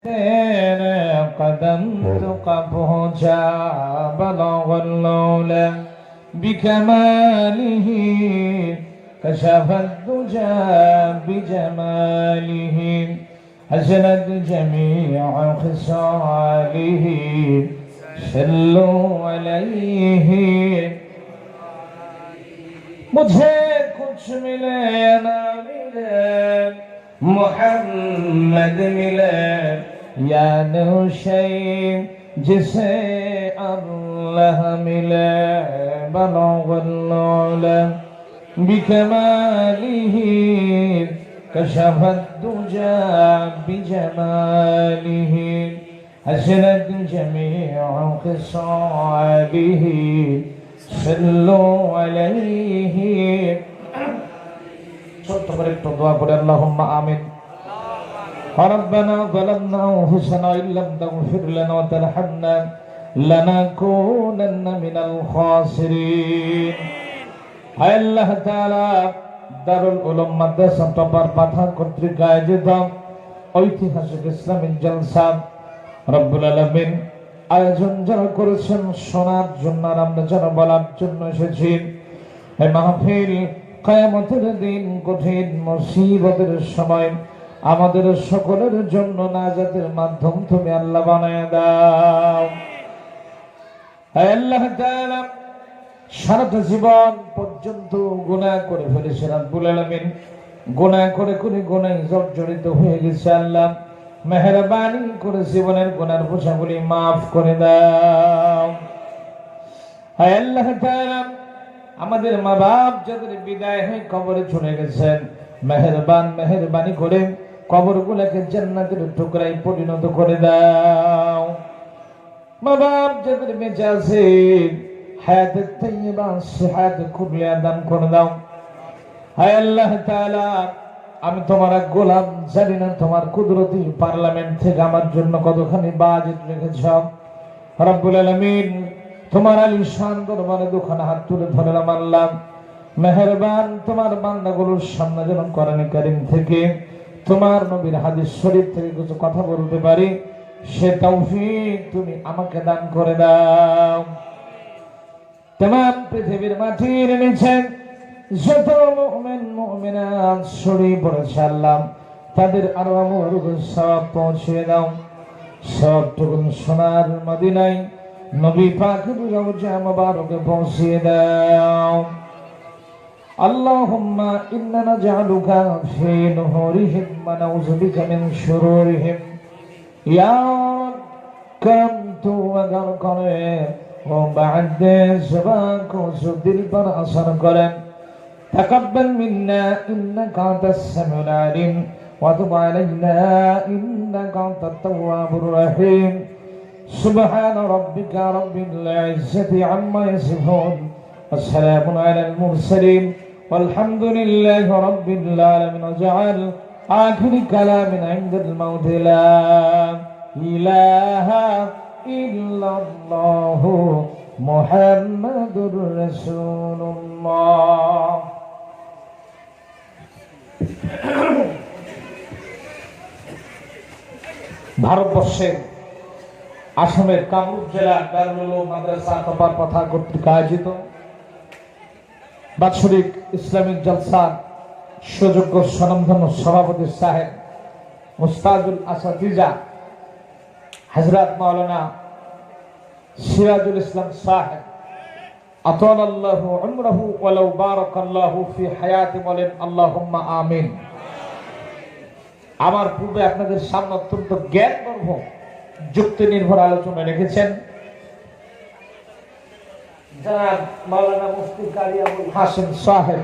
तेरे कदम तुका पहुँचा बलगल्लौला बिकमालिही कशफद्दुजा बिजमालिही हसनत जमीअ खिसालिही सल्लु अलैहि। मुझे कुछ मिले या ना मिले मोहम्मद मिले या नौशे जिसे अल्लाह मिले बलगल्लौला बिकमालिही कशफद्दुजा बिजमालिही हसनत जमीअ खिसालिही सल्लु अलैहि। ছোট্ট করে একটু দোয়া করে আল্লাহুম্মা আমিন। রব্বানা যালামনা আনফুসানা ইল্লাম তাগফির লানা ওয়া তারহামনা লানাকুনান্না মিনাল খাসিরিন। হায় আল্লাহ তাআলা, দারুল উলুম মাদ্রাসা টপার পাঠা কর্তৃক আয়োজিত ঐতিহাসিক ইসলামিক জলসা রব্বুল আলামিন আয়োজন যারা করেছেন শোনার জন্য আর আমরা যারা বলার জন্য এসেছি, এই মাহফিল কিয়ামতের দিন কঠিন মুসিবতের সময় আমাদের সকলের জন্য নাজাতের মাধ্যম তুমি আল্লাহ বানায় দাও। হে আল্লাহ তাআলা, সারাটা জীবন পর্যন্ত গুনাহ করে ফেলেছে রব্বুল আলামিন, গুনাহ করে করে গুনাহে জর্জরিত হয়ে গেছে। আল্লাহ মেহেরবানি করে জীবনের গুনার বোঝাগুলি মাফ করে দাও। হে আল্লাহ তাআলা, আমাদের মা বাপ যাদের বিদায় হয়ে কবরে চলে গেছেন, মেহেরবানি করে কবরগুলোকে জান্নাতের টুকরায় পরিণত করে দাও। মা বাপ যাদের বেঁচে আছে, হায়াতে তাইয়্যিবা সিহাতে কুবলিয়া দান করে দাও। হে আল্লাহ তাআলা, আমি তোমার গোলাম, জানি না তোমার কুদরতি পার্লামেন্ট থেকে আমার জন্য কতখানি বাজেট রেখেছ রব্বুল আলামিন। তোমার আলিশান দরবারে দুখানা হাত তুলে ধরলাম আল্লাহ, মেহেরবান তোমার বান্দাগুলোর সামনে যেন কোরআন কারীম থেকে তোমার নবীর হাদিস শরীফ থেকে কিছু কথা বলতে পারি, সে তৌফিক তুমি আমাকে দান করে দাও। तमाम পৃথিবীর মাটির নিচে যত মুমিন মুমিনাত ছড়িয়ে পড়েছে আল্লাহ, তাদের আরো আমল সওয়াব পৌঁছে দাও। সবটুকু সোনার মদিনায় নবী পাকের রওজা মুবারকে পৌঁছে দাও। আল্লাহুম্মা ইন্না নাজআলুকা ফি নুহুরিহিম ওয়া নাউযু বিকা মিন শুরুরিহিম। ইয়া কাম তু আগার করে ও বাদে সবাকো দিল पर असर করেন। تقبل منا إنك أنت السميع العليم وتب علينا إنك أنت التواب الرحيم. سبحان ربك رب العزة عما يصفون والسلام على المرسلين والحمد لله رب العالمين. وجعل آخر كلام عند الموت لا إله إلا الله محمد رسول الله. ভারতবর্ষের আসামের কামরূপ জেলার দারুল উলুম মাদ্রাসা টপার পাঠা কর্তৃক আয়োজিত বাৎসরিক ইসলামিক জলসার সুযোগ্য স্বনামধন্য সভাপতি সাহেব মুস্তাজুল আসাতিজা হযরত মাওলানা সিরাজুল ইসলাম সাহেব আতালাল্লাহু উমরাহু ওয়া লাউ বারাকাল্লাহু ফি হায়াতি, বলেন আল্লাহুম্মা আমিন। আমার পূর্বে আপনাদের সামনে অত্যন্ত জ্ঞানগর্ভ যুক্তি নির্ভর আলোচনা রেখেছেন জনাব মাওলানা মুফতি কারি আবুল হাসেম সাহেব।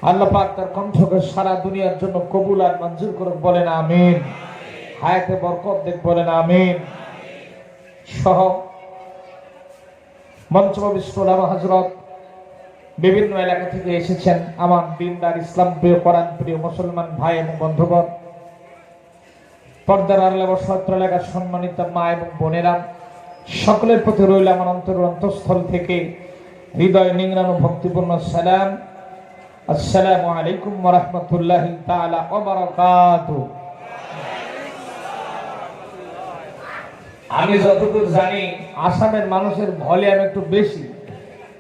আল্লাহ পাক তার কণ্ঠকে সারা দুনিয়ার জন্য কবুল আর মঞ্জুর করুন, বলেন আমিন। হায়াতে বরকত দেখ, বলেন আমিন। সহ মঞ্চবিষ্ট ওলামা হযরত বিভিন্ন এলাকা থেকে এসেছেন আমার দিনদার ইসলাম প্রিয় কোরআন প্রিয় মুসলমান ভাই এবং বন্ধুগণ, পর্দার আড়ালে বসত এলাকার সম্মানিত মা এবং বোনেরা, সকলের প্রতি রইল আমার অন্তরের অন্তঃস্থল থেকে হৃদয় নিংড়ানো ভক্তিপূর্ণ সালাম। আসসালামু আলাইকুম ওয়া রাহমাতুল্লাহি তাআলা ওয়া বারাকাতুহু। আমি যতদূর জানি আসামের মানুষের ভলিউম একটু বেশি,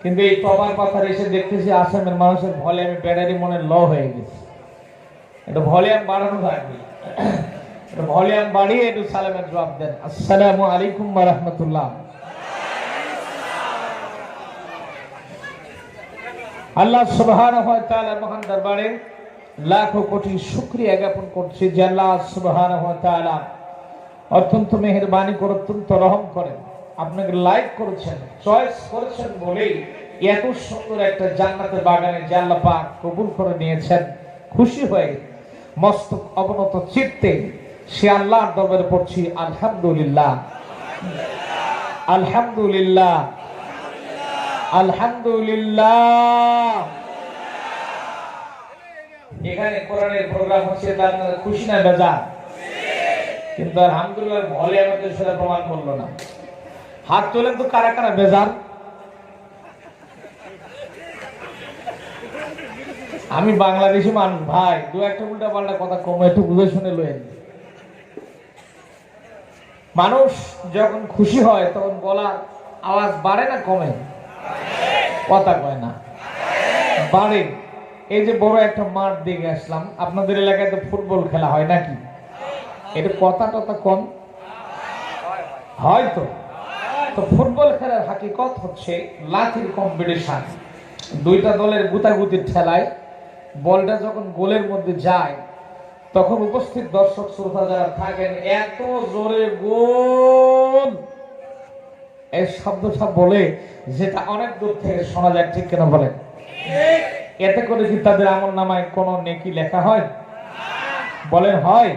কিন্তু এই প্রবাদ কথার এসে দেখতেছি আসামের মানুষের ভলিউমে ব্যাটারি মনে লো হয়ে গেছে। এটা ভলিউম বাড়ানো থাকবে, এটা ভলিউম বাড়িয়ে একটু সালামের জবাব দেন। আসসালামু আলাইকুম ওয়া রাহমাতুল্লাহ। আল্লাহ সুবহানাহু ওয়া তাআলার মহান দরবারে লাখো কোটি শুকরিয়া জ্ঞাপন করছি যে আল্লাহ সুবহানাহু ওয়া তাআলা অত্যন্ত মেহেরবানি করে, অত্যন্ত রহম করেন, আপনাকে লাইক করেছেন, চয়েস করেছেন বলেই এত সুন্দর একটা জান্নাতের বাগানে যে আল্লাহ পাক কবুল করে নিয়েছেন। খুশি হয়ে মস্ত অবনত চিত্তে সে আল্লাহর দরবারে পড়ছি আলহামদুলিল্লাহ, আলহামদুলিল্লাহ, আলহামদুলিল্লাহ। এখানে কোরআনের প্রোগ্রাম হচ্ছে, তার খুশি না বেজার? কিন্তু আলহামদুলিল্লাহ ভলে আমাদের সেটা প্রমাণ করলো না। হাত তোলেন তো কারা কারা বেজার। আমি বাংলাদেশি মানুষ ভাই, দু একটা উল্টা পাল্টা কথা কম একটু বুঝে শুনে লইন। মানুষ যখন খুশি হয় তখন গলার আওয়াজ বাড়ে না কমে? কথা কয় না, বাড়ে। এই যে বড় একটা মাঠ দেখে আসলাম, আপনাদের এলাকায় তো ফুটবল খেলা হয় নাকি? এটা কথা টথা কম হয়তো। তো ফুটবল খেলার হাকিকত হচ্ছে লাঠির কম্পিটিশন। দুইটা দলের গুতাগুতির ঠেলায় বলটা যখন গোলের মধ্যে যায় তখন উপস্থিত দর্শক শ্রোতা যারা থাকেন এত জোরে গোল এই শব্দটা বলে, যেটা অনেক দূর থেকে শোনা যায়, ঠিক কেন বলেন? এতে করে কি তাদের আমলনামায় কোনো নেকি লেখা হয়? বলেন হয়?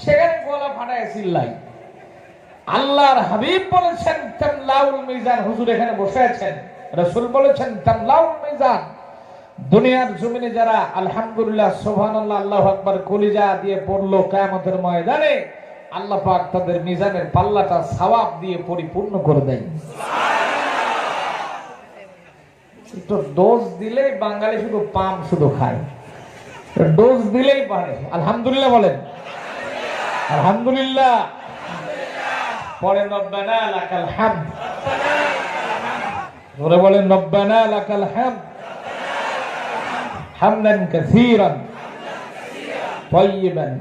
সেখানে গলা ফাটায় চিল্লাই। আল্লাহর হাবিব বলেছেন তামলাউল মিজান, হুজুর এখানে বসে আছেন, রাসূল বলেছেন তামলাউল মিজান। দুনিয়ার জমিনে যারা আলহামদুলিল্লাহ সুবহানাল্লাহ আল্লাহু আকবার কলিজা দিয়ে পড়লো, কিয়ামতের ময়দানে আল্লাহ পাক তাদের মিজানের পাল্লাটা সওয়াব দিয়ে পরিপূর্ণ করে দেয়। একটু ডোজ দিলেই বাঙালি শুধু পাম শুধু খায়, ডোজ দিলেই পারে। আলহামদুলিল্লাহ বলেন, আলহামদুলিল্লাহ। পরে রব্বানা লাকাল হামদ, জোরে বলেন রব্বানা লাকাল হামদ, হামদান কাসীরান তাইয়িবান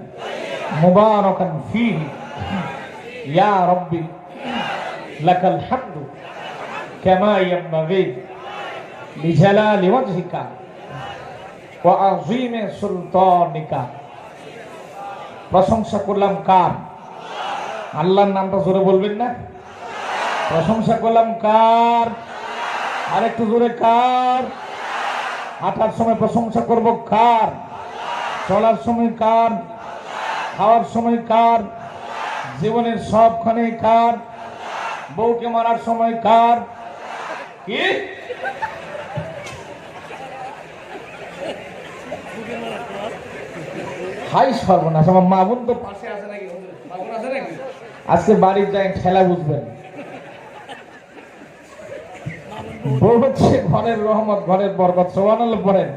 মুবারাকান ফীহি ইয়া রাব্বি লাকাল হামদু কামা ইয়ানবাগি লিজালালি ওয়াজহিকা ওয়া আযীমি সুলতানিকা। প্রশংসা করলাম কার? আল্লাহর নামটা জোরে বলবেন না? প্রশংসা করলাম কার? আরেকটু জোরে কার? হাঁটার সময় প্রশংসা করব কার? চলার সময় কার? খাওয়ার সময় কার? জীবনের সবখানে কার? বউকে মারার সময় কার? কি হাই সর্বনাশ! আমার মা বোন তো পাশে আছে নাকি? মা বোন আছে নাকি? আজকে বাড়ির যাই ঠেলা বুঝবেন। বউ হচ্ছে ঘরের রহমত, ঘরের বরকত। সুবহানাল্লাহ পড়েন।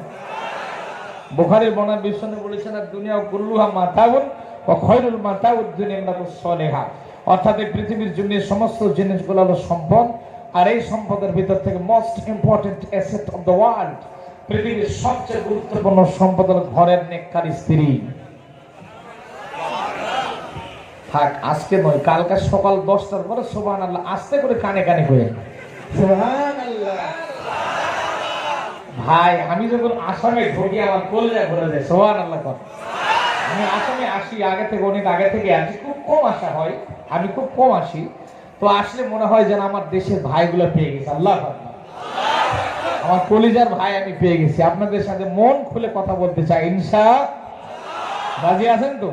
বুখারীর বর্ণনা বিশ্বনবী বলেছেন দুনিয়া কুল্লুহা মাতাউন ওয়া খায়রুল মাতাউদ দুনিয়াতুস সালিহা। অর্থাৎ এই পৃথিবীর জন্য সমস্ত জিনিসগুলো হলো সম্পদ, আর এই সম্পদের ভিতর থেকে most important asset of the world, পৃথিবীর সবচেয়ে গুরুত্বপূর্ণ সম্পদ হলো ঘরের নেককার স্ত্রী। থাক, আজকে নয়, কালকে সকাল 10টার পরে সুবহানাল্লাহ আস্তে করে কানে কানে কয়ে সুবহানাল্লাহ। ভাই আমি যখন আসামে ঢুকি আমার কলিজা ঘুরে যায়। সুবহানাল্লাহ কর। আমি আসামে আসি আগে থেকে, অনেক আগে থেকে আসি, খুব কম আসা হয়, আমি খুব কম আসি। তো আসলে মনে হয় যেন আমার দেশের ভাইগুলো পেয়ে গেছে। আল্লাহু আকবার। আমার কলিজার ভাই আমি পেয়ে গেছি। আপনাদের সাথে মন খুলে কথা বলতে চাই। ইনশাআল্লাহ রাজি আছেন তো?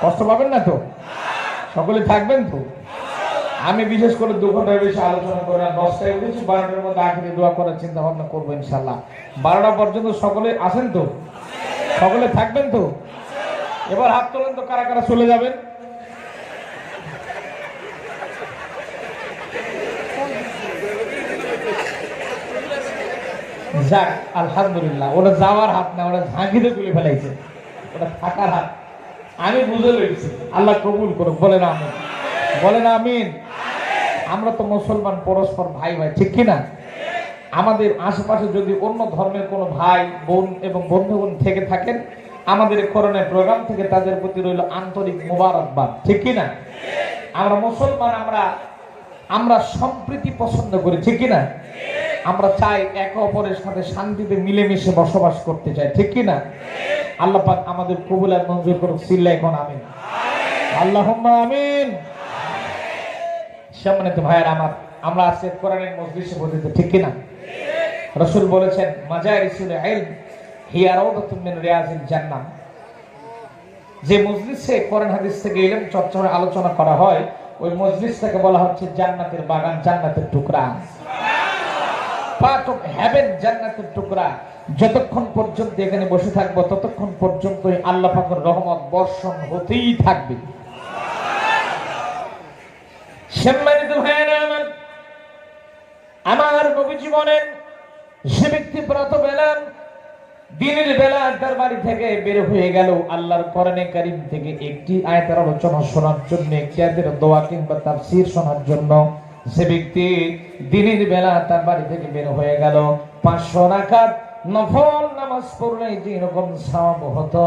কষ্ট পাবেন না তো? সকলে থাকবেন তো? আমি বিশেষ করে 2 ঘন্টার বেশি আলোচনা করি না। 10টায় উঠেছি, 12টার মধ্যে আখিরি দোয়া করার চিন্তা ভাবনা করবো ইনশাআল্লাহ। 12টা পর্যন্ত সকলে আছেন তো? সকলে থাকবেন তো? এবার হাত তোলেন তো কারা কারা চলে যাবেন। যাক আলহামদুলিল্লাহ। ওরা যাওয়ার হাত না, ওরা ঝাঁকিতে তুলে ফেলাইছে, ওটা থাকার হাত। আমি বুঝে লইছি। আল্লাহ কবুল করুক, বলেন আমিন। বলেন আমিন। আমরা তো মুসলমান, পরস্পর ভাই ভাই, ঠিক কিনা? আমাদের আশেপাশে যদি অন্য ধর্মের কোনো ভাই বোন এবং বন্ধুগণ থেকে থাকেন, আমাদের করোনা প্রোগ্রাম থেকে তাদের প্রতি রইল আন্তরিক মোবারকবাদ, ঠিক কিনা? আমরা মুসলমান, আমরা সম্প্রীতি পছন্দ করি, ঠিক কিনা? আমরা চাই একে অপরের সাথে শান্তিতে মিলেমিশে বসবাস করতে চাই, ঠিক কিনা? আল্লাহ পাক আমাদের কবুল আর মঞ্জুর করুক, সিল্লা এখন আমিন, আল্লাহুম্মা আমিন। সম্মানিত ভাইয়েরা আমার, আমরা আজকে কোরআনের মজলিসে বসেছি, ঠিক কিনা? রাসূল বলেছেন মাজালিসুল ইলম হিয়া রাউদাতুম মিন রিয়াজিল জান্নাহ। যে মজলিসে কোরআন হাদিস থেকে ইলম চর্চা করে আলোচনা করা হয়, ওই মজলিসটাকে বলা হচ্ছে জান্নাতের বাগান, জান্নাতের টুকরা, পার্ট অফ হেভেন, জান্নাতের টুকরা। যতক্ষণ পর্যন্ত এখানে বসে থাকবো ততক্ষণ পর্যন্ত আল্লাহ পাকের রহমত বর্ষণ হতেই থাকবে। সম্মানিত ভাইয়েরা আমার নবীজি বলেন, যে ব্যক্তি প্রাতঃবেলা দিনের বেলা তার বাড়ি থেকে বের হয়ে গেল আল্লাহর কোরআনে কারীম থেকে একটি আয়াতের আলোচনা শোনার জন্য, একটি আয়াতের দোয়া কিংবা তাফসীর শোনার জন্য, সে ব্যক্তি দিনের বেলা তার বাড়ি থেকে বের হয়ে গেল, 500 রাকাত নফল নামাজ পড়লে যেরকম সওয়াব হতো,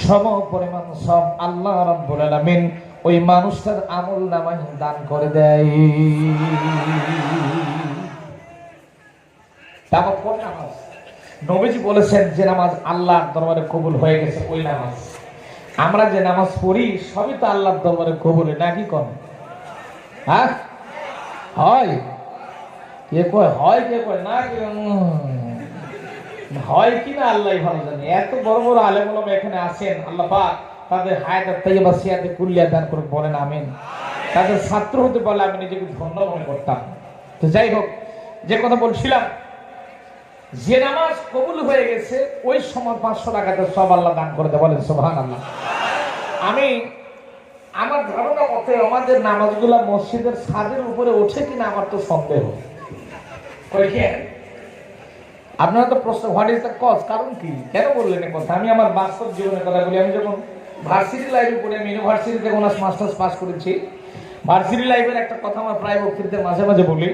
সম পরিমাণ সব আল্লাহ রাব্বুল আলামিন ওই মানুষটার আমল নামায় দান করে দেয়। তারপর কোন নামাজ? নবীজি বলেছেন যে নামাজ আল্লাহর দরবারে কবুল হয়ে গেছে ওই নামাজ। আমরা যে নামাজ পড়ি সবই তো আল্লাহর দরবারে কবুল, নাকি কোন? হ্যাঁ হয়, কে কয় হয়, কে কয় না, হয় কিনা আল্লাহই ভালো জানে। এত বড় বড় আলেম ওলামা এখানে আছেন, আল্লাহ পাক তাদের হায়াত তাইয়্যিবা সিয়াতে কুল্লিয়া দান করে, বলেন আমিন। তাদের ছাত্র হতে পারলে আমি নিজেকে ধন্য মনে করতাম। তো যাই হোক, যে কথা বলছিলাম, যে নামাজ কবুল হয়ে গেছে ওই সময় 500 রাকাতের সব আল্লাহ দান করে দেয়, বলেন সুবহানাল্লাহ। আমার ধারণা মতে আমাদের নামাজগুলা মসজিদের ছাদের উপরে ওঠে কিনা আমার তো সন্দেহ। আপনারা তো প্রশ্ন, হোয়াট ইজ দ্য কজ, কারণ কি, কেন বললেন এই কথা? আমি আমার বাস্তব জীবনের কথা বলি। আমি যখন ভার্সিটি লাইফে পড়ি, আমি ইউনিভার্সিটিতে অনার্স মাস্টার্স পাস করেছি। ভার্সিটি লাইফের একটা কথা আমার প্রায় বক্তৃতাতে মাঝে মাঝে বলি।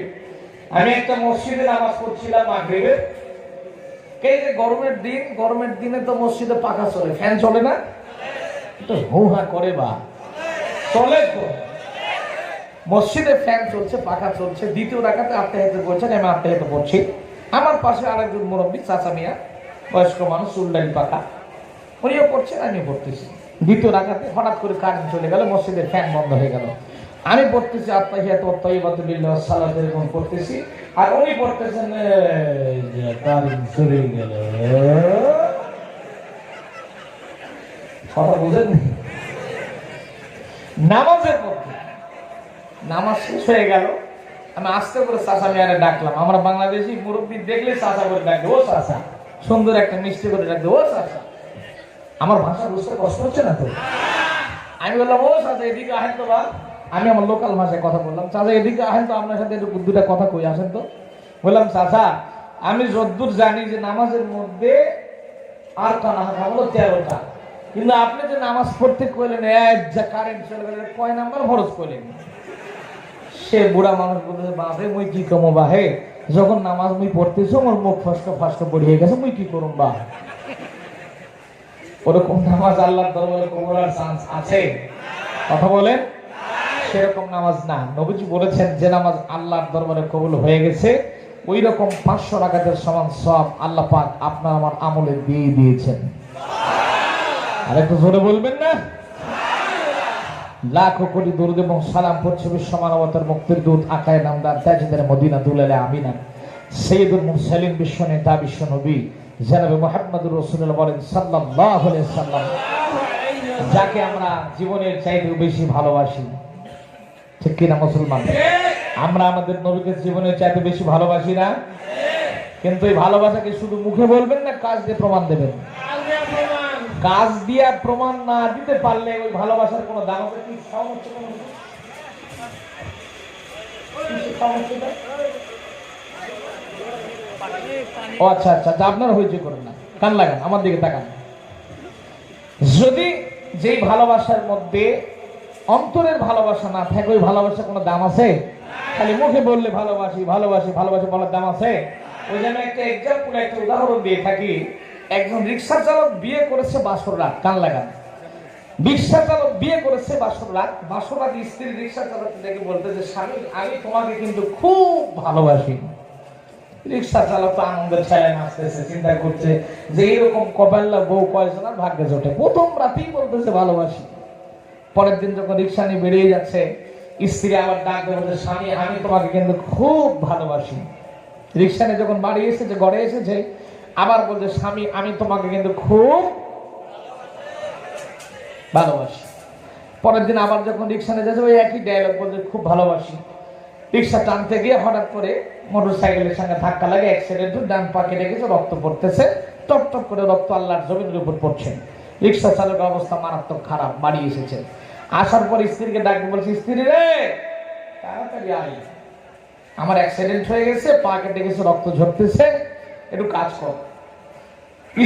আমি একটা মসজিদে নামাজ পড়ছিলাম মাগরিবে। এই যে গরমের দিনে তো মসজিদে পাখা চলে, ফ্যান চলে না, তো হৌহা করে বা চলে তো। মসজিদে ফ্যান চলছে, পাখা চলছে। দ্বিতীয় রাকাতে আত্মাহিয়াত পড়ছেন, আমি আত্মাহিয়াত পড়ছি। আমার পাশে আরেকজন মুরব্বী চাচা মিয়া, বয়স্ক মানুষ, চুলদাড়ি পাকা, উনিও পড়ছেন, আমিও পড়তেছি। দ্বিতীয় রাকাতে হঠাৎ করে কারেন্ট চলে গেল, মসজিদের ফ্যান বন্ধ হয়ে গেল। আমি পড়তেছি আত্তাহিয়াতু ওয়া তাইয়্যিবাতু লিল্লাহি ওয়া সালাতু এরকম পড়তেছি, আর উনি পড়তেছেন কারেন্ট চলে গেল। কথা বুঝেন? নামাজের মধ্যে নামাজ শেষ হয়ে গেল, আমি আস্তে করে চাচা মিয়ারে ডাকলাম। আমরা বাংলাদেশি মুরব্বী দেখলে চাচা করে ডাকবে, ও চাচা, সুন্দর একটা মিষ্টি করে ডাকবে, ও চাচা। আমার ভাষা বুঝতে কষ্ট হচ্ছে না তো? আমি বললাম, ও চাচা এদিকে আহেন তো। বা আমি আমার লোকাল ভাষায় কথা বললাম, চাচা এদিকে আহেন তো, আপনার সাথে একটু দুটা কথা কই, আসেন তো। বললাম, চাচা আমি যদ্দূর জানি যে নামাজের মধ্যে আর কানা হলো 13টা, কিন্তু আপনি যে নামাজ পড়তে কইলেন কারেন্ট চলে গেলে কয় নাম্বার ফরজ কইলেন? সে বুড়া মানুষ বলতেছে, বাপরে মুই কি কমো বা, হে যখন নামাজ মুই পড়তেছো আমার মুখ ফাঁসকা পড়িয়ে গেছে, মুই কি করুম বা? ওরকম নামাজ আল্লাহর দরবারে কবুলের চান্স আছে? কথা বলেন। সেরকম নামাজ না। নবীজি বলেছেন যে নামাজ আল্লাহর দরবারে কবুল হয়ে গেছে ওই রকম 500 রাকাতের সমান সওয়াব আল্লাহ পাক আপনার আমার আমলে দিয়ে দিয়েছেন। আর একটু জোরে বলবেন না? লাখো কোটি দরুদ এবং সালাম পড়ছে বিশ্ব মানবতার মুক্তির দূত আকায়ে নামদার তাজদার মদিনা দুলালে আমিনা সাইয়্যিদুল মুরসালিন বিশ্ব নেতা বিশ্ব নবী জনাবে মুহাম্মদুর রাসূলুল্লাহ বলেন সাল্লাল্লাহু আলাইহি সাল্লাম, যাকে আমরা জীবনের চাইতে বেশি ভালোবাসি, ঠিক কি না মুসলমান? আমরা আমাদের নবীকে জীবনের চাইতে বেশি ভালোবাসি না? কিন্তু এই ভালোবাসাকে শুধু মুখে বলবেন না, কাজ দিয়ে প্রমাণ দেবেন? কাজ দিয়ে প্রমাণ না দিতে পারলে ওই ভালোবাসার কোনো দাম হবে কি? ও আচ্ছা আচ্ছা, আপনারা হইচই করেন না, কান লাগান, আমার দিকে তাকান। যদি যেই ভালোবাসার মধ্যে অন্তরের ভালোবাসা না থাকে ওই ভালোবাসা কোনো দাম আছে? খালি মুখে বললে ভালোবাসি ভালোবাসি ভালোবাসি বলার দাম আছে? ওই জন্য একটা এক্সাম্পল, একটা উদাহরণ দিয়ে থাকি। একজন রিক্সা চালক বিয়ে করেছে 12 রাত, কান লাগান। রিক্সা চালক বিয়ে করেছে 12 রাত। 12 রাত স্ত্রী রিক্সা চালক দেখে বলতে যে স্বামী আমি তোমাকে কিন্তু খুব ভালোবাসি। রিক্সা চালক তো আনন্দের ছায়া নাচতেছে, চিন্তা করছে যে এরকম কপাল্লা বউ কয়জন আর ভাগ্যে জোটে। প্রথম রাতেই বলতেছে ভালোবাসি। পরের দিন যখন রিক্সা নিয়ে বেরিয়ে যাচ্ছে, স্ত্রী আবার ডাক দিয়ে বলছে স্বামী আমি তোমাকে কিন্তু খুব ভালোবাসি। রিক্সা নিয়ে যখন বাড়ি এসেছে, ঘরে এসেছে, আবার বলছে স্বামী আমি তোমাকে কিন্তু খুব ভালোবাসি। পরের দিন আবার যখন রিক্সা নিয়ে যাচ্ছে ওই একই ডায়লগ বলছে খুব ভালোবাসি। রিক্সা টানতে গিয়ে হঠাৎ করে মোটরসাইকেলের সঙ্গে ধাক্কা লাগে, অ্যাক্সিডেন্ট, ডান পা কেটে গেছে, রক্ত পড়তেছে, টপ টপ করে রক্ত আল্লাহর জমিনের উপর পড়ছে। রিক্সা চালকের অবস্থা মারাত্মক খারাপ। বাড়ি এসেছে, আসার পর স্ত্রীকে ডাকতে বলছে স্ত্রী রে তাড়াতাড়ি আয়, আমার অ্যাক্সিডেন্ট হয়ে গেছে, পা কেটে গেছে, রক্ত ঝরতেছে, একটু কাজ কর।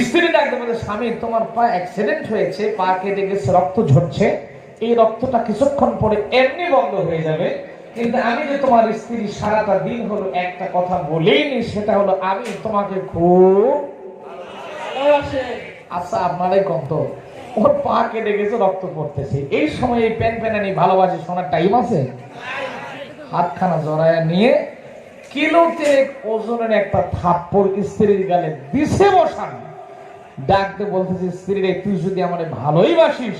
স্ত্রী ডাকতে বলছে স্বামী তোমার পা অ্যাক্সিডেন্ট হয়েছে, পা কেটে গেছে, রক্ত ঝরছে, এই রক্তটা কিছুক্ষণ পরে এমনি বন্ধ হয়ে যাবে, কিন্তু আমি যে তোমার স্ত্রী সারাটা দিন হলো একটা কথা বলিনি, সেটা হলো আমি তোমাকে খুব ভালোবাসি। আচ্ছা আপনারাই কত, ওর পা কেটে গেছে, রক্ত পড়তেছে, এই সময় এই প্যান প্যানানি ভালোবাসি শোনার টাইম আছে? হাতখানা জড়ায় নিয়ে কিলোতে ওজনের একটা থাপ্পড় স্ত্রীর গালে দিছে বসান। ডাকতে বলতেছে স্ত্রী রে তুই যদি আমার ভালোই বাসিস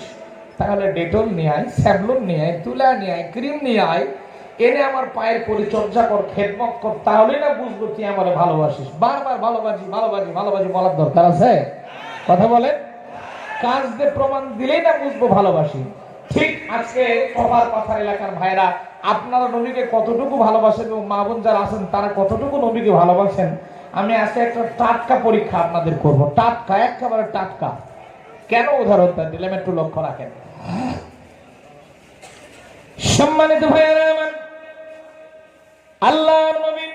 তাহলে ডেটল নিয়ে আয়, স্যাভলন নিয়ে আয়, তুলা নিয়ে আয়, ক্রিম নিয়ে আয়, এনে আমার পায়ের পরিচর্যা কর, খেদমত কর, তাহলে না বুঝবো তুই আমার ভালোবাসিস। বারবার ভালোবাসি ভালোবাসি ভালোবাসি বলার দরকার আছে? কথা বলেন, কাজ দিয়ে প্রমাণ দিলেই না বুঝবো ভালোবাসি। ঠিক আজকে কপার পাথার এলাকার ভাইরা আপনারা নবীকে কতটুকু ভালোবাসেন এবং মা বোন যারা আছেন তারা কতটুকু নবীকে ভালোবাসেন, আমি আজকে একটা টাটকা পরীক্ষা আপনাদের করব। টাটকা, একেবারে টাটকা। কেন উদাহরণটা দিলাম একটু লক্ষ্য রাখেন। সম্মানিত ভাইয়েরা আমার, আল্লাহর নবী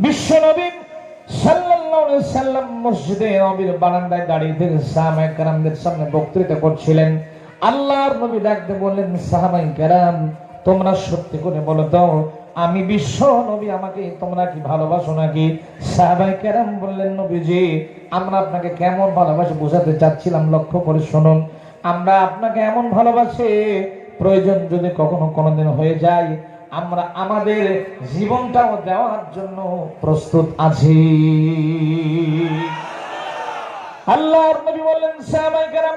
বিশ্ব নবী সাল্লাল্লাহু আলাইহি সাল্লাম মসজিদে নবীর বারান্দায় দাঁড়িয়ে থেকে সাহাবায়ে কেরামদের সামনে বক্তৃতা করছিলেন। আল্লাহর নবী ডাকতে বললেন সাহাবায়ে কেরাম তোমরা সত্যি করে বলো তো আমি বিশ্ব নবী, আমাকে তোমরা কি ভালোবাসো নাকি? সাহাবায়ে কেরাম বললেন নবীজি আমরা আপনাকে কেমন ভালোবাসি বোঝাতে চাচ্ছিলাম, লক্ষ্য করে শুনুন। আমরা আপনাকে এমন ভালোবাসি প্রয়োজন যদি কখনো কোনোদিন হয়ে যায় আমরা আমাদের জীবনটাও দেওয়ার জন্য প্রস্তুত আছি। আল্লাহর নবী বললেন সাহাবায়ে কেরাম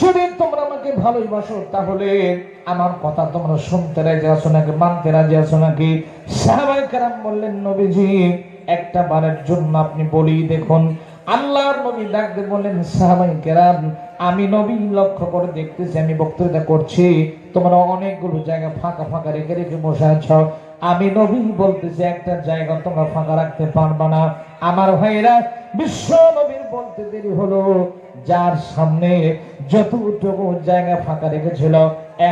যদি তোমরা আমাকে ভালোবাসো তাহলে আমার কথা তোমরা শুনতে রাজি আছো নাকি, মানতে রাজি আছো নাকি? সাহাবায়ে কেরাম বললেন নবীজি একটা বারের জন্য আপনি বলি দেখুন। আল্লাহর নবী ডাকতে বললেন সাহাবায়ে কেরাম আমি নবী লক্ষ্য করে দেখতেছি, আমি বক্তৃতা করছি, তোমরা অনেকগুলো জায়গা ফাঁকা ফাঁকা রেখে রেখে বসে আছো, আমি নবী বলতেছি একটা জায়গা তোমরা ফাঁকা রাখতে পারবা না। আমার ভাইরা বিশ্ব নবীর বলতে দেরি হলো, যার সামনে যতটুকু জায়গা ফাঁকা রেখেছিল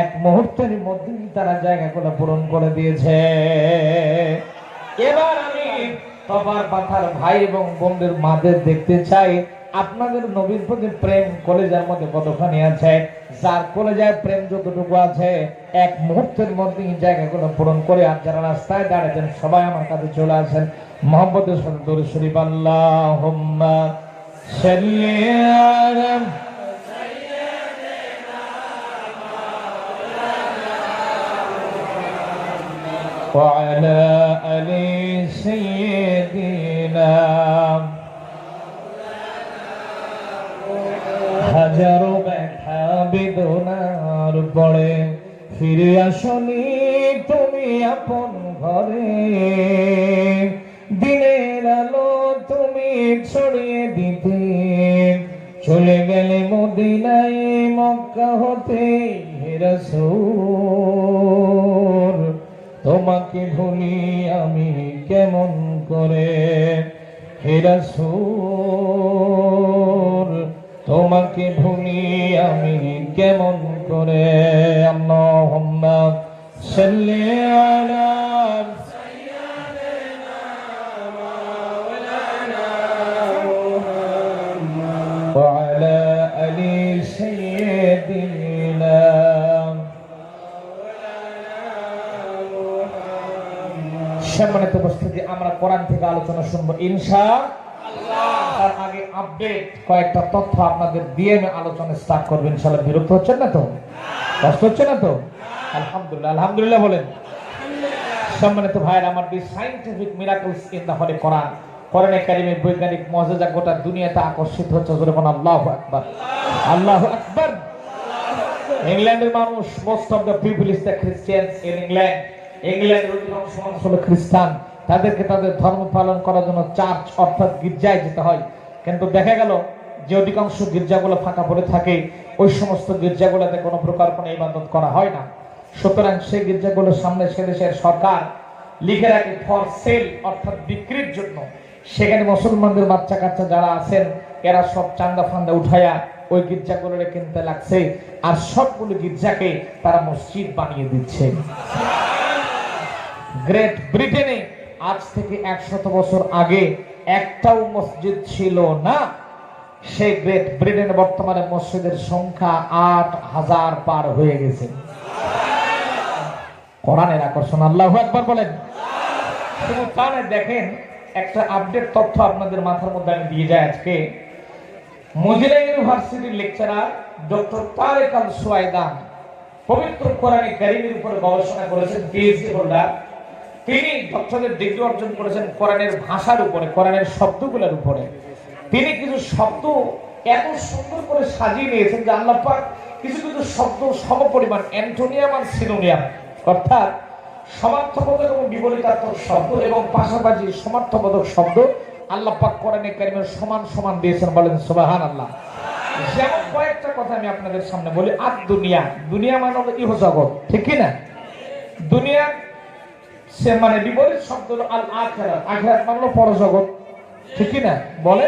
এক মুহূর্তের মধ্যেই তারা জায়গাগুলো পূরণ করে দিয়েছে। এবার আমি কপার পাথার ভাই এবং বোনদের মাদের দেখতে চাই আপনাদের নবীর প্রতি প্রেম কলেজার মধ্যে কতখানি আছে। যার কলেজায় প্রেম যতটুকু আছে এক মুহূর্তের মধ্যে জায়গাগুলো পূরণ করে, আর যারা রাস্তায় দাঁড়িয়েছেন সবাই আমার কাছে চলে আসেন মুহাম্মদের সাথে দরুদ শরীফ আল্লাহুম্মা সাল্লি আলা ওয়া আলা আলি সাইয়্যিদিনা হাজারো ব্যথা বেদনার পরে ফিরে আসনি তুমি আপন ঘরে, দিনের আলো তুমি ছড়িয়ে দিতে চলে গেলে মদিনায় মক্কা হতে হে রাসূল, তোমাকে ভুলি আমি কেমন করে হে রাসূল, তোমাকে ভুলি আমি কেমন করে। আল্লাহুম্মা সাল্লি আলা সাইয়্যিদিনা মাওলানা মুহাম্মদ ওয়া আলা আলি সাইয়্যিদিনা সম্মানিত উপস্থিতি, আমরা কোরআন থেকে আলোচনা শুনবো ইনশাআল্লাহ। তার আগে আপডেট কয়েকটা তথ্য আপনাদের দিয়ে আমি আলোচনা স্টার্ট করবো ইনশাআল্লাহ। বিরক্ত হচ্ছেন না তো? কষ্ট হচ্ছে না তো? আলহামদুলিল্লাহ, আলহামদুলিল্লাহ বলেন। সম্মানিত ভাইয়ের আমার, দি সায়েন্টিফিক মিরাকলস ইন দা হলি কোরআন, কোরআনে কারিমের বৈজ্ঞানিক মুজিজা গোটা দুনিয়াতে আকর্ষিত হচ্ছে। জোরে বলুন আল্লাহু আকবার, আল্লাহু আকবার। ইংল্যান্ডের মানুষ, most of the people is the Christians in England. ইংল্যান্ডের অধিকাংশ মানুষ হলো খ্রিস্টান। তাদেরকে তাদের ধর্ম পালন করার জন্য চার্চ অর্থাৎ গির্জায় যেতে হয়। কিন্তু দেখা গেল যে অধিকাংশ গির্জাগুলো ফাঁকা পড়ে থাকে, ওই সমস্ত গির্জাগুলোতে কোনো প্রকার কোনো ইবাদত করা হয় না। সুতরাং সেই গির্জাগুলোর সামনে সে দেশের সরকার লিখে রাখে ফর সেল অর্থাৎ বিক্রির জন্য। সেখানে মুসলমানদের বাচ্চা কাচ্চা যারা আছেন এরা সব চান্দা ফান্দা উঠায়া ওই গির্জাগুলোরে কিনতে লাগছে, আর সবগুলো গির্জাকে তারা মসজিদ বানিয়ে দিচ্ছে। গ্রেট ব্রিটেনে আজ থেকে 100 বছর আগে একটাও মসজিদ ছিল না। সেই গ্রেট ব্রিটেনে বর্তমানে মসজিদের সংখ্যা 8000 পার হয়ে গেছে। কোরআনের আকর্ষণ, আল্লাহু আকবার বলেন। শুধু তা নয়, দেখেন একটা আপডেট তথ্য আপনাদের মাথার মধ্যে আমি দিয়ে যাই আজকে। মজিলা ইউনিভার্সিটির লেকচারার ডক্টর তারেক আল সুয়াইদান পবিত্র কোরআনে কারীমের উপরে গবেষণা করেছেন, পিএইচডি হোল্ডার। তিনি ডক্টরেট ডিগ্রি অর্জন করেছেন কোরআনের ভাষার উপরে, কোরআনের শব্দগুলোর উপরে। তিনি কিছু শব্দ এত সুন্দর করে সাজিয়ে নিয়েছেন যে আল্লাহ পাক কিছু কিছু শব্দ সমপরিমাণ অ্যান্টোনিয়াম আর সিনোনিয়াম অর্থাৎ সমার্থবোধক এবং বিপরীতার্থক শব্দ এবং পাশাপাশি সমার্থবোধক শব্দ আল্লাহ পাক কোরআনে কারীমের সমান সমান দিয়েছেন। বলেন সুবহানাল্লাহ। যেমন কয়েকটা কথা আমি আপনাদের সামনে বলি। আর দুনিয়া, দুনিয়া মানে হলো ইহজগৎ, ঠিক কি না? দুনিয়া সে মানে বিপরীত শব্দ হলো আল আখিরাত, আখিরাত মানে হলো পরজগৎ, ঠিক কি না? বলে।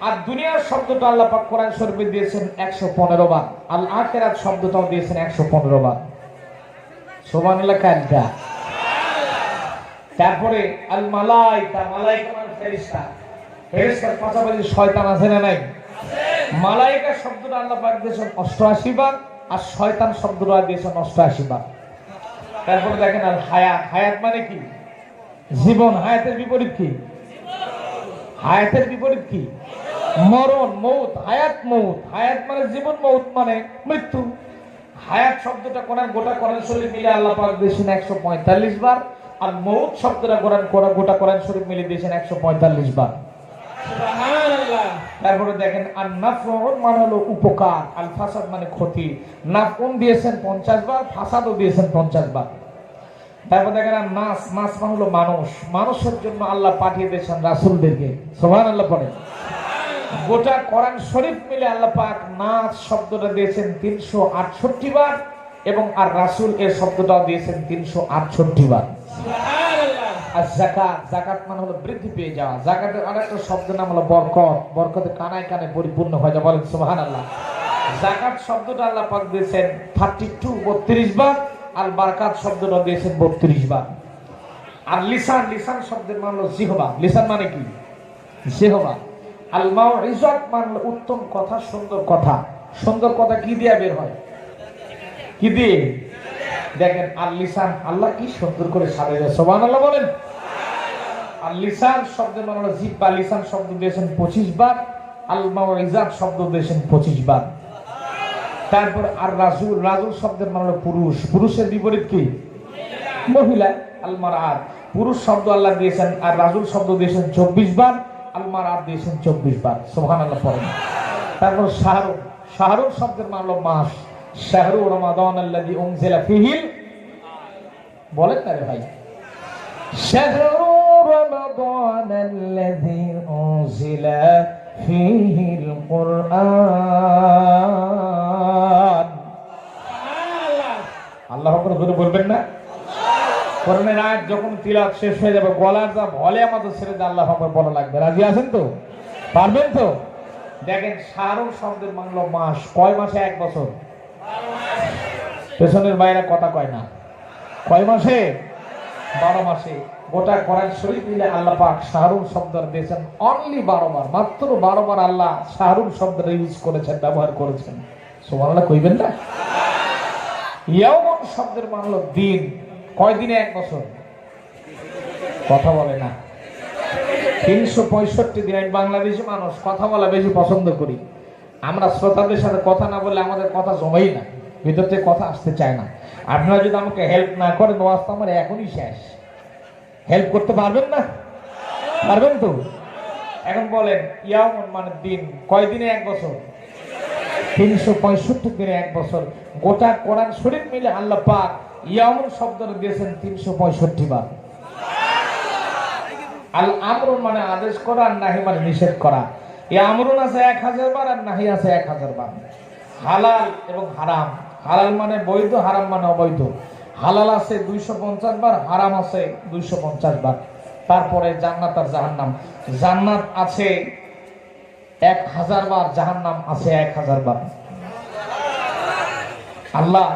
আর দুনিয়ার শব্দটা আল্লাহ পাক কোরআন শরীফে দিয়েছেন 115 বার, আল আখিরাত শব্দটাও দিয়েছেন 115 বার। সুবহানাল্লাহ কালটা। তারপরে আল মালাইকা, মালাইকা মানে ফেরেশতা, ফেরেশতার পাশাপাশি শয়তান আছে না নাই? মালাইকা শব্দটা আল্লাহ পাক দিয়েছেন 88 বার, আর শয়তান শব্দটা দিয়েছেন 88 বার। তারপরে দেখেন আল হায়াত, হায়াত মানে কি? জীবন। হায়াতের বিপরীত কি? হায়াতের বিপরীত কি? মরণ, মৌত। হায়াত মৌত, হায়াত মানে জীবন, মৌত মানে মৃত্যু। হায়াত শব্দটা কোরআন গোটা কোরআন শরীফ মিলে আল্লাহ পাক দিয়েছেন 145 বার, আর মৌত শব্দটা গোটা কোরআন শরীফ মিলে দিয়েছেন 145 বার। সুবহানাল্লাহ। তারপরে দেখেন আর নাফউন মানে হলো উপকার, আল ফাসাদ মানে ক্ষতি। নাফউন দিয়েছেন 50 বার, ফাসাদও দিয়েছেন 50 বার। তারপর দেখেন আর নাস, নাস মানে হলো মানুষ, মানুষের জন্য আল্লাহ পাঠিয়ে দিয়েছেন রাসূলদেরকে। সুবহানাল্লাহ পড়েন। গোটা কোরআন শরীফ মিলে আল্লাহ পাক নাস শব্দটা দিয়েছেন 368 বার, এবং আর রাসূল এর শব্দটাও দিয়েছেন 368 বার। সুবহানাল্লাহ। আর যাকাত, যাকাত মানে হলো বৃদ্ধি পেয়ে যাওয়া। যাকাতের আরেকটা শব্দ নাম হলো বরকত, বরকতে কানায় কানে পরিপূর্ণ হয়ে যাওয়া। বলেন সুবহানাল্লাহ। যাকাত শব্দটা আল্লাহ পাক দিয়েছেন 32 বার, আর বারাকাত শব্দটা দিয়েছেন 32 বার। আর লিসান, লিসান শব্দের মানে হলো জিহবা। লিসান মানে কি? জিহবা। আল মাউইজাত মানে উত্তম কথা, সুন্দর কথা। সুন্দর কথা কি দিয়ে বের হয়? কি দিয়ে? দেখেন আল লিসান, আল্লাহ কি সুন্দর করে সাজিয়েছে। সুবহানাল্লাহ বলেন। আর লিসান শব্দের মানে হলো জিহ্বা, লিসান শব্দ দিয়েছেন 25 বার, আল মাউইজাত শব্দ দিয়েছেন 25 বার। তারপর আর রাজুল, রাজুল শব্দের মানে হলো পুরুষ, পুরুষের বিপরীত কি? মহিলা, আল মারআত। পুরুষ শব্দ আল্লাহ দিয়েছেন আর রাজুল শব্দ দিয়েছেন 24 বার, আল মারআত দিয়েছেন 24 বার। সুবহানাল্লাহ পড়েন। তারপর শাহরু, শাহরু শব্দের মানে হলো মাস। শাহরু রমাদান আল্লাযী উনজিলা ফীহিল, বলেন না রে ভাই। শাহরু রমাদান আল্লাযী উনজিলা ফীহিল কুরআন। আল্লাহু আকবার করে বলবেন না? কোরআনের আয়াত যখন তিলাওয়াত শেষ হয়ে যাবে, গলার যা ভলে আমাদের ছেড়ে দিয়ে আল্লাহু আকবার বলা লাগবে। রাজি আছেন তো? পারবেন তো? দেখেন শাহরু শব্দের মানে হলো মাস। কয় মাসে 1 বছর? পেছনের বাইরে কথা কয় না। কয় মাসে? 12 মাসে। গোটা কোরআন শরীফ মিলে আল্লাহ পাক শাহরুর শব্দ দিয়েছেন অনলি 12 বার। মাত্র 12 বার আল্লাহ শাহরুর শব্দটা ইউজ করেছেন, ব্যবহার করেছেন। সুবহানাল্লাহ কইবেন না? ইয়াউম শব্দের মানে হলো দিন। কয় দিনে 1 বছর? কথা বলে না। 365 দিন আমি বাংলাদেশি মানুষ, কথা বলা বেশি পছন্দ করি। আমরা শ্রোতাদের সাথে কথা না বললে আমাদের কথা জমেই না, ভিতর থেকে কথা আসতে চায় না। আপনারা যদি আমাকে হেল্প না করেন, ওয়াজ তো আমার এখনই শেষ। হেল্প করতে পারবেন না? পারবেন তো? এখন বলেন ইয়াউমুন মানে দিন, কয় দিনে 1 বছর? 365 দিনে 1 বছর। গোটা কোরআন শরীফ মিলে আল্লাহ পাক ইয়াউমুন শব্দটা দিয়েছেন 365 বার। আল আমরুন মানে আদেশ করা, আর নাহি মানে নিষেধ করা। এই আমরুন আছে 1000 বার, আর নাহি আছে 1000 বার। হালাল এবং হারাম, হালাল মানে বৈধ, হারাম মানে অবৈধ। হালাল আছে 250 বার, হারাম আছে 250 বার। তারপরে জান্নাত আর জাহান্নাম। জান্নাত আছে 1000 বার, জাহান্নাম আছে 1000 বার। আল্লাহ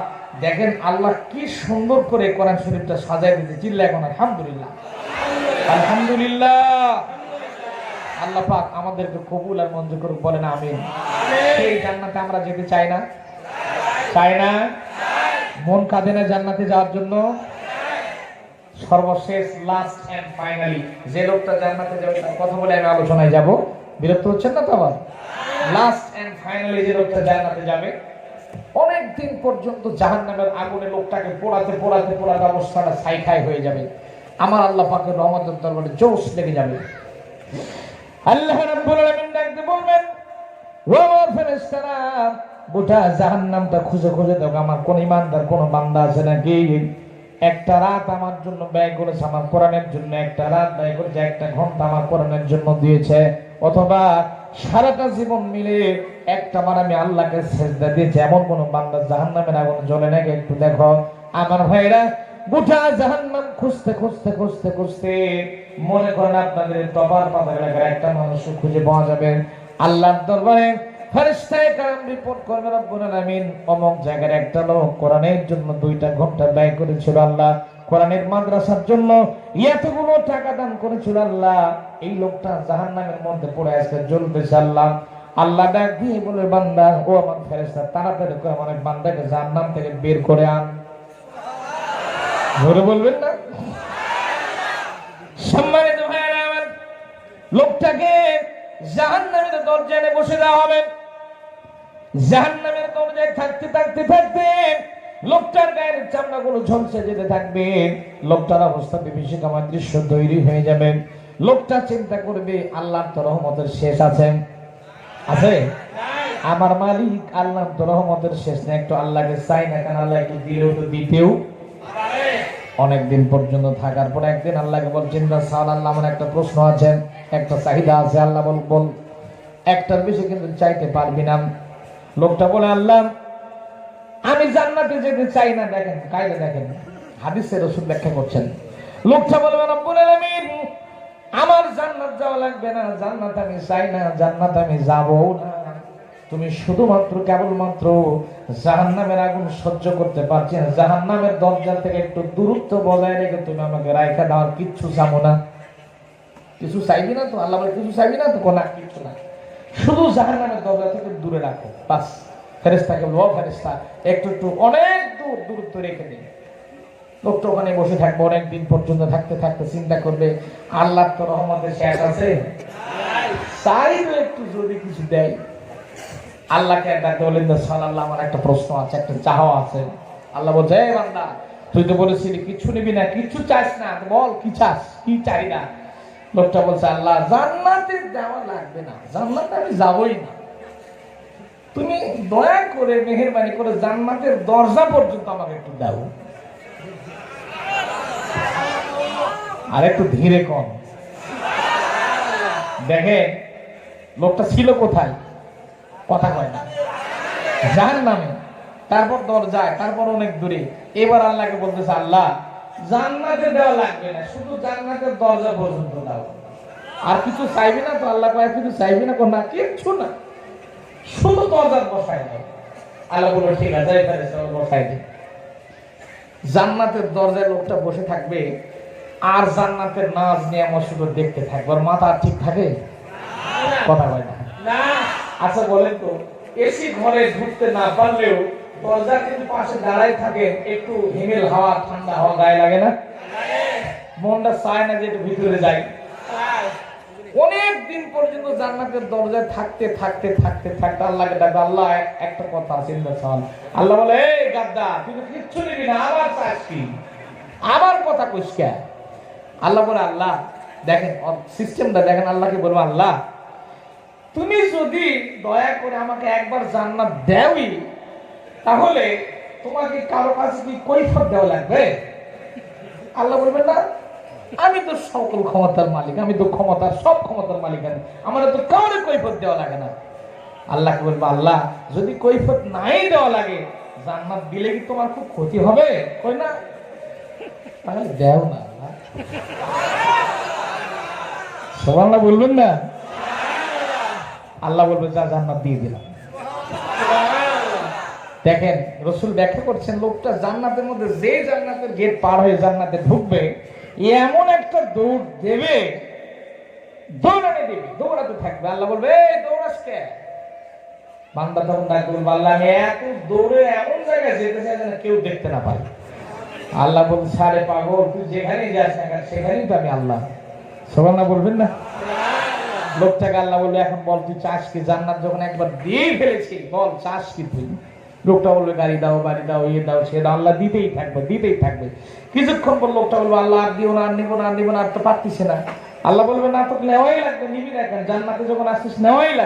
দেখেন, আল্লাহ কি সুন্দর করে কোরআন শরীফটা সাজায় দিতে। চিল্লা এখন আলহামদুলিল্লাহ, আলহামদুলিল্লাহ। আল্লাহ পাক আমাদেরকে কবুল আর মঞ্জুর করুক, বলেন আমিন। সেই জান্নাতে আমরা যেতে চাই না? চাই না? মন কাঁদে না জান্নাতে যাওয়ার জন্য? সর্বশেষ লাস্ট এন্ড ফাইনালি যে লোকটা জান্নাতে যাবে তার কথা বলে আমি আলোচনায় যাব। বিরক্ত হচ্ছেন না তো? আবার লাস্ট এন্ড ফাইনালি যে লোকটা জান্নাতে যাবে, অনেক দিন পর্যন্ত জাহান্নামের আগুনে লোকটাকে পোড়াতে পোড়াতে পোড়াতে অবস্থাটা ছাই হয়ে যাবে। আমার আল্লাহ পাকের রহমতের দরবারে জোশ লেগে যাবে। আল্লাহ রাব্বুল আলামিন ডাকতে বলবেন, ও আমার ফেরেশতারা, গোটা জাহান্নামটা খুঁজে খুঁজে দেখো আমার কোন ইমানদার কোন বান্দা আছে নাকি একটা রাত আমার জন্য ব্যয় করেছে, আমার কোরআনের জন্য একটা রাত ব্যয় করেছে, 1 ঘন্টা আমার কোরআনের জন্য দিয়েছে, অথবা সারাটা জীবন মিলে একটা বার আমি আল্লাহকে সেজদা দিয়েছি, এমন কোন বান্দা জাহান্নামের আগুন জ্বলে নাকি? একটু দেখো। আমার ভাইরা, গোটা জাহান্নাম খুঁজতে খুঁজতে খুঁজতে খুঁজতে মনে করেন আপনাদের তবার পাতা এলাকার একটা মানুষ খুঁজে পাওয়া যাবে। আল্লাহর দরবারে ফেরেশতায়ে কেরাম রিপোর্ট করবে, রব্বুল আলামিন অমুক জায়গার একটা লোক কোরআনের জন্য 2 ঘন্টা ব্যয় করেছিল, আল্লাহ কোরআনের মাদ্রাসার জন্য এতগুলো টাকা দান করেছিল, আল্লাহ এই লোকটা জাহান্নামের মধ্যে পড়ে আছে, জ্বলতেছে। আল্লাহ আল্লাহ ডাক দিয়ে বলে, বান্দা, ও আমার ফেরেশতা, তাড়াতাড়ি করে আমার বান্দাকে জাহান্নাম থেকে বের করে আন। জোরে বলবেন না? সম্মানিত ভাইরা আমার, লোকটাকে জাহান্নামের দরজায় বসে দেওয়া হবে। জাহান্নামের দরজায় থাকতে থাকতে থাকতে লোকটার গায়ের চামড়াগুলো ঝলসে যেতে থাকবে। লোকটার অবস্থা বিভীষিকাময় দৃশ্য তৈরি হয়ে যাবে। লোকটা চিন্তা করবে, আল্লাহর তো রহমতের শেষ আছে? আছে? আমার মালিক আল্লাহর তো রহমতের শেষ নেই, একটু আল্লাহকে চাই না কেন? আল্লাহ একটু দিলেও তো দিতেও। অনেকদিন পর্যন্ত থাকার পর একদিন আল্লাহকে বলছেন, আল্লাহ আমার একটা প্রশ্ন আছে, একটা চাহিদা আছে। আল্লাহ বল, একটার বেশি কিন্তু চাইতে পারবি না। লোকটা বলে, আল্লাহ আমি জান্নাতে যেতে চাই না। দেখেন কায়দা, দেখেন হাদিসে রাসূল ব্যাখ্যা করছেন। লোকটা বলবে, রব্বুল আলামিন আমার জান্নাত যাওয়া লাগবে না, জান্নাত আমি চাই না, জান্নাত আমি যাবো না। তুমি শুধুমাত্র কেবলমাত্র জাহান্নামের আগুন সহ্য করতে পারছি না, জাহান্নামের দরজা থেকে একটু দূরত্ব বজায় রেখে তুমি আমাকে রাইখা দাও, কিচ্ছু চাবো না। কিছু চাইবি না তো? আল্লাহ বলে, কিছু চাইবি না তো? না, কিছু না, শুধু জাহান্নামের দরজা থেকে দূরে রাখো, বাস। ফেরেশতাকে বলো, ফেরেশতা একটু একটু অনেক দূর দূরত্ব রেখে দিন। লোকটা ওখানে বসে থাকবে অনেক দিন পর্যন্ত। থাকতে থাকতে চিন্তা করবে, আল্লাহর তো রহমতের শেষ আছে, চাইলে একটু যদি কিছু দেয়। আল্লাহকে ডাকতে বলেন, আল্লাহ আমার একটা প্রশ্ন আছে, একটা চাওয়া আছে। আল্লাহ বলছে, এই বান্দা, তুই তো বলেছিলি কিছু নিবি না, কিছু চাস না, বল কি চাস, কি চাই না? লোকটা বলছে, আল্লাহ জান্নাতে যাওয়া লাগবে না, জান্নাতে আমি যাবই না, তুমি দয়া করে মেহেরবানি করে জান্নাতের দরজা পর্যন্ত আমাকে একটু দাও। আর একটু ধীরে কম। দেখে লোকটা ছিল কোথায়? কথা কয় না, জাহান্নামে, তারপর দরজায়, তারপর অনেক দূরে। এবার আল্লাহকে বলতেছে, আল্লাহ জান্নাতে দেওয়া লাগবে না, শুধু জান্নাতের দরজা পর্যন্ত দাও। আর কিছু চাইবি না তো? আল্লাহ কয়, কিছু চাইবি না? না, কিচ্ছু না, শুধু দরজার বসাই দাও। আল্লাহ বলল, ঠিক আছে, বসাই দিই। জান্নাতের দরজায় লোকটা বসে থাকবে, আর জান্নাতের নাজ নিয়ামত শুধু দেখতে থাকবে। আর মাথা ঠিক থাকে? কথা কয় না। আচ্ছা বলেন তো, এসি ঘরে ঢুকতে না পারলেও দরজা কিন্তু পাশে দাঁড়ায় থাকে, একটু হিমেল হাওয়া, ঠান্ডা হাওয়া গায়ে লাগে না? মনটা চায় না যে একটু ভিতরে যাই। অনেক দিন পর্যন্ত জান্নাতের দরজায় থাকতে থাকতে থাকতে থাকতে আল্লাহকে ডাকবে, আল্লাহ একটা কথা চিন্তা চান। আল্লাহ বলে, এই গাদ্দা, তুই তো কিচ্ছু নিবি না, আবার চাস কি? আবার কথা কইস কে? আল্লাহ বলে, আল্লাহ দেখেন সিস্টেমটা দেখেন, আল্লাহকে বলবো, আল্লাহ তুমি যদি দয়া করে আমাকে একবার জান্নাত দেওই, তাহলে তোমাকে কারো কাছে কি কৈফিয়ত দেওয়া লাগবে? আল্লাহ বলবেন না, আমি তো সকল ক্ষমতার মালিক, আমি তো ক্ষমতার সব ক্ষমতার মালিক, আমার তো কাউরে কৈফিয়ত দেওয়া লাগে না। আল্লাহকে বলবো, আল্লাহ যদি কৈফিয়ত নাই দেওয়া লাগে, জান্নাত দিলে কি তোমার খুব ক্ষতি হবে? কই না, তাহলে দেও না। আল্লাহ সুবহানাল্লাহ বলবেন না? আল্লাহ বলবে, যা জান্নাত দিয়ে দিলাম। দেখেন রাসূল ব্যাখ্যা করছেন, লোকটা জান্নাতের মধ্যে, যে জান্নাতের গেট পার হয়ে জান্নাতে ঢুকবে, এমন একটা দৌড় দেবে, দৌড়ানে দেবে, দৌড়াতে থাকবে। আল্লাহ বলবে, এই দৌড়াস কে? বান্দা তখন ডাক বলবে, আল্লাহ আমি এত দৌড়ে এমন জায়গায় যেতে চাই যেন কেউ দেখতে না পারে। আল্লাহ বলবে, সারে পাগল, তুই যেখানেই যাস না কেন সেখানেই তো আমি আল্লাহ। সুবহানাল্লাহ বলবেন না? লোকটাকে আল্লাহ বলবে, এখন বল তুই চাস কি? জান্নাত যখন একবার দিয়ে ফেলেছি, বল চাস কি তুই? লোকটা বলবে, গাড়ি দাও, বাড়ি দাও, ইয়ে দাও, সে দাও। আল্লাহ দিতেই থাকবে, দিতেই থাকবে। কিছুক্ষণ পর লোকটা বলবে, আল্লাহ আর দিও না, আর নিবো না, আর নিবো না, আর তো পারতিস না। আল্লাহ বলবে, না তোকে নেওয়াই লাগবে, নিবি না কেন? জান্নাতে যখন আসছিস নেওয়াই লাগবে।